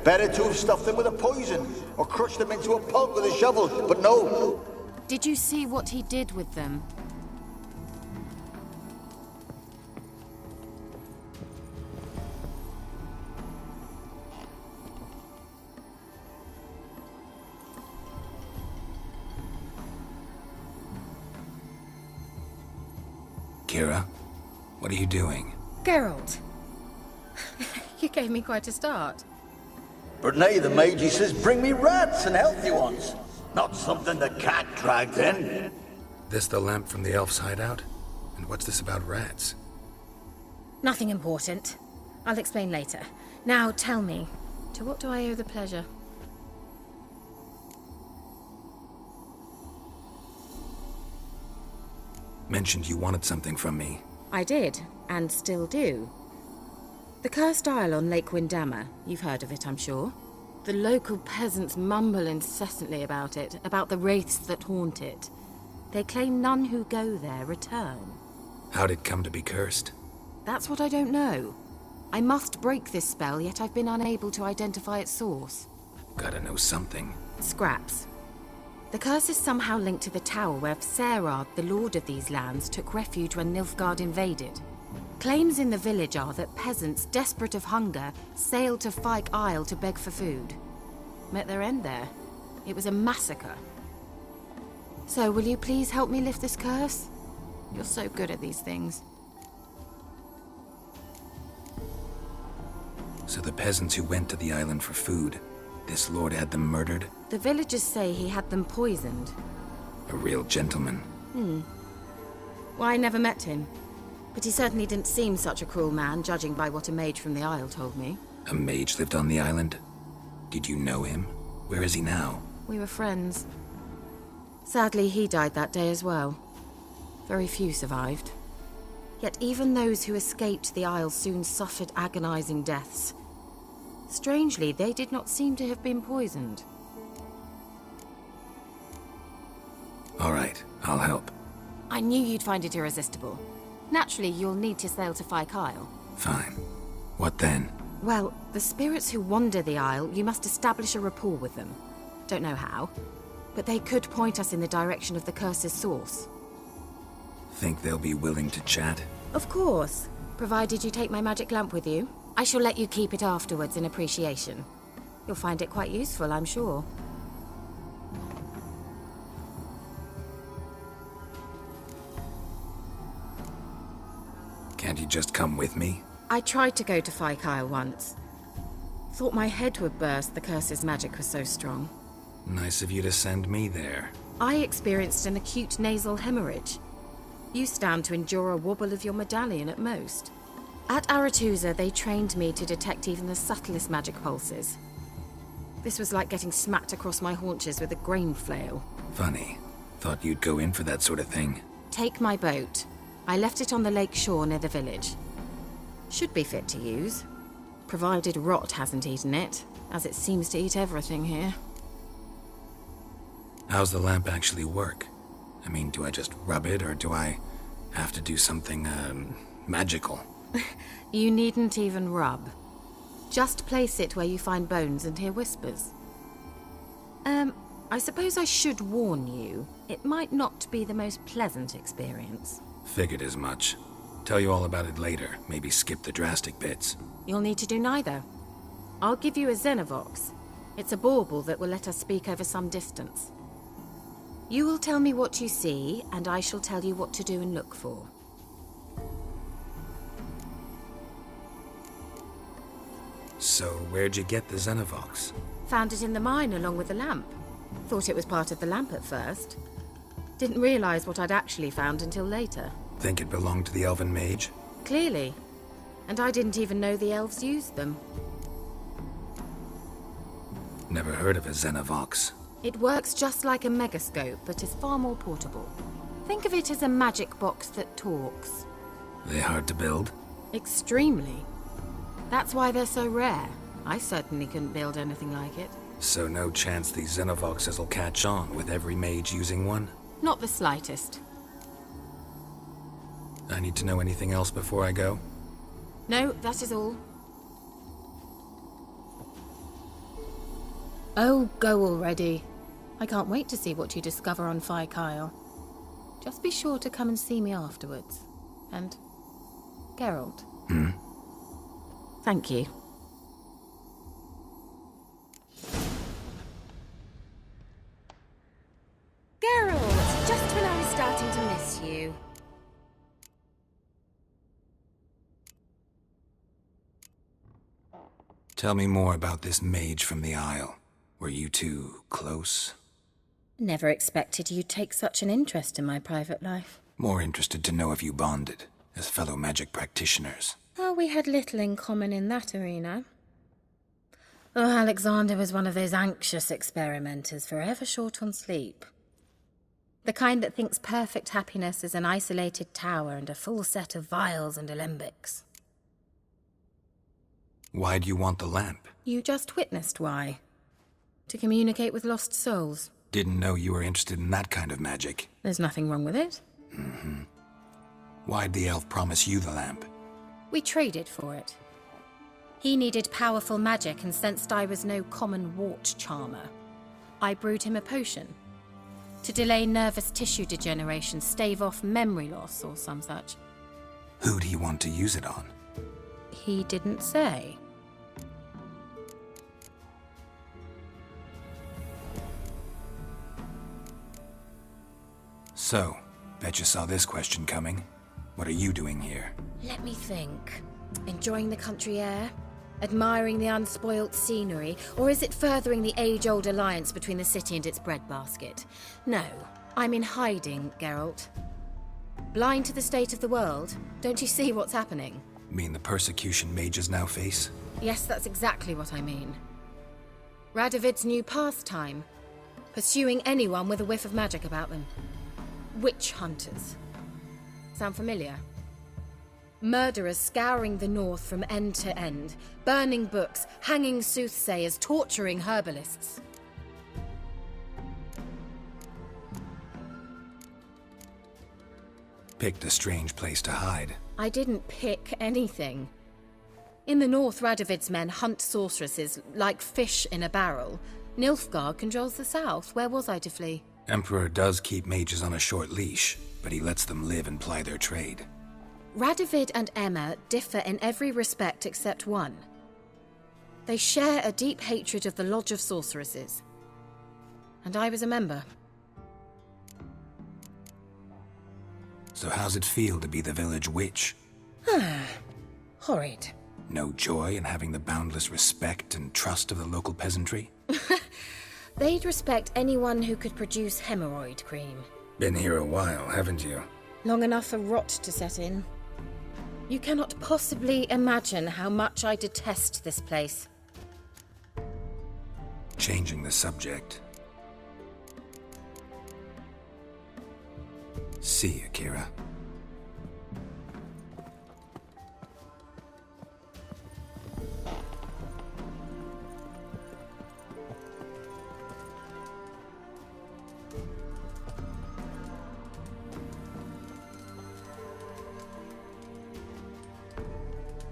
Better to have stuffed them with a poison, or crushed them into a pulp with a shovel, but no. Did you see what he did with them? Kira, what are you doing? Geralt! You gave me quite a start. But nay, the mage, he says, bring me rats and healthy ones. Not something the cat dragged in. This the lamp from the elf's hideout? And what's this about rats? Nothing important. I'll explain later. Now tell me, to what do I owe the pleasure? Mentioned you wanted something from me. I did, and still do. The Cursed Isle on Lake Windammer. You've heard of it, I'm sure. The local peasants mumble incessantly about it, about the wraiths that haunt it. They claim none who go there return. How'd it come to be cursed? That's what I don't know. I must break this spell, yet I've been unable to identify its source. Gotta know something. Scraps. The curse is somehow linked to the tower where Serad, the lord of these lands, took refuge when Nilfgaard invaded. Claims in the village are that peasants, desperate of hunger, sailed to Fyke Isle to beg for food. Met their end there. It was a massacre. So, will you please help me lift this curse? You're so good at these things. So the peasants who went to the island for food, this lord had them murdered? The villagers say he had them poisoned. A real gentleman. Well, I never met him. But he certainly didn't seem such a cruel man, judging by what a mage from the Isle told me. A mage lived on the island? Did you know him? Where is he now? We were friends. Sadly, he died that day as well. Very few survived. Yet even those who escaped the Isle soon suffered agonizing deaths. Strangely, they did not seem to have been poisoned. All right, I'll help. I knew you'd find it irresistible. Naturally, you'll need to sail to Fyke Isle. Fine. What then? Well, the spirits who wander the Isle, you must establish a rapport with them. Don't know how, but they could point us in the direction of the curse's source. Think they'll be willing to chat? Of course, provided you take my magic lamp with you. I shall let you keep it afterwards in appreciation. You'll find it quite useful, I'm sure. Can't you just come with me? I tried to go to Fyke Isle once. Thought my head would burst, the curse's magic was so strong. Nice of you to send me there. I experienced an acute nasal hemorrhage. You stand to endure a wobble of your medallion at most. At Aretuza, they trained me to detect even the subtlest magic pulses. This was like getting smacked across my haunches with a grain flail. Funny. Thought you'd go in for that sort of thing. Take my boat. I left it on the lake shore near the village. Should be fit to use, provided rot hasn't eaten it, as it seems to eat everything here. How's the lamp actually work? I mean, do I just rub it, or do I have to do something, magical? You needn't even rub. Just place it where you find bones and hear whispers. I suppose I should warn you, it might not be the most pleasant experience. Figured as much. Tell you all about it later, maybe skip the drastic bits. You'll need to do neither. I'll give you a Xenovox. It's a bauble that will let us speak over some distance. You will tell me what you see, and I shall tell you what to do and look for. So, where'd you get the Xenovox? Found it in the mine along with the lamp. Thought it was part of the lamp at first. Didn't realize what I'd actually found until later. Think it belonged to the elven mage? Clearly. And I didn't even know the elves used them. Never heard of a Xenovox. It works just like a megascope, but is far more portable. Think of it as a magic box that talks. They hard to build? Extremely. That's why they're so rare. I certainly couldn't build anything like it. So no chance these Xenovoxes will catch on with every mage using one? Not the slightest. I need to know anything else before I go? No, that is all. Oh, go already. I can't wait to see what you discover on Kyle. Just be sure to come and see me afterwards. And Geralt. Thank you. Geralt, just when I was starting to miss you. Tell me more about this mage from the Isle. Were you two close? Never expected you'd take such an interest in my private life. More interested to know if you bonded, as fellow magic practitioners. Oh, we had little in common in that arena. Oh, Alexander was one of those anxious experimenters, forever short on sleep. The kind that thinks perfect happiness is an isolated tower and a full set of vials and alembics. Why do you want the lamp? You just witnessed why. To communicate with lost souls. Didn't know you were interested in that kind of magic. There's nothing wrong with it. Why'd the elf promise you the lamp? We traded for it. He needed powerful magic and sensed I was no common wart charmer. I brewed him a potion. To delay nervous tissue degeneration, stave off memory loss or some such. Who'd he want to use it on? He didn't say. So, bet you saw this question coming. What are you doing here? Let me think. Enjoying the country air? Admiring the unspoilt scenery? Or is it furthering the age-old alliance between the city and its breadbasket? No, I'm in hiding, Geralt. Blind to the state of the world? Don't you see what's happening? Mean the persecution mages now face? Yes, that's exactly what I mean. Radovid's new pastime. Pursuing anyone with a whiff of magic about them. Witch hunters. Sound familiar? Murderers scouring the north from end to end, burning books, hanging soothsayers, torturing herbalists. Picked a strange place to hide. I didn't pick anything. In the north, Radovid's men hunt sorceresses like fish in a barrel. Nilfgaard controls the south. Where was I to flee? Emperor does keep mages on a short leash, but he lets them live and ply their trade. Radovid and Emma differ in every respect except one. They share a deep hatred of the Lodge of Sorceresses. And I was a member. So how's it feel to be the village witch? Horrid. No joy in having the boundless respect and trust of the local peasantry? They'd respect anyone who could produce hemorrhoid cream. Been here a while, haven't you? Long enough for rot to set in. You cannot possibly imagine how much I detest this place. Changing the subject. See you, Kira.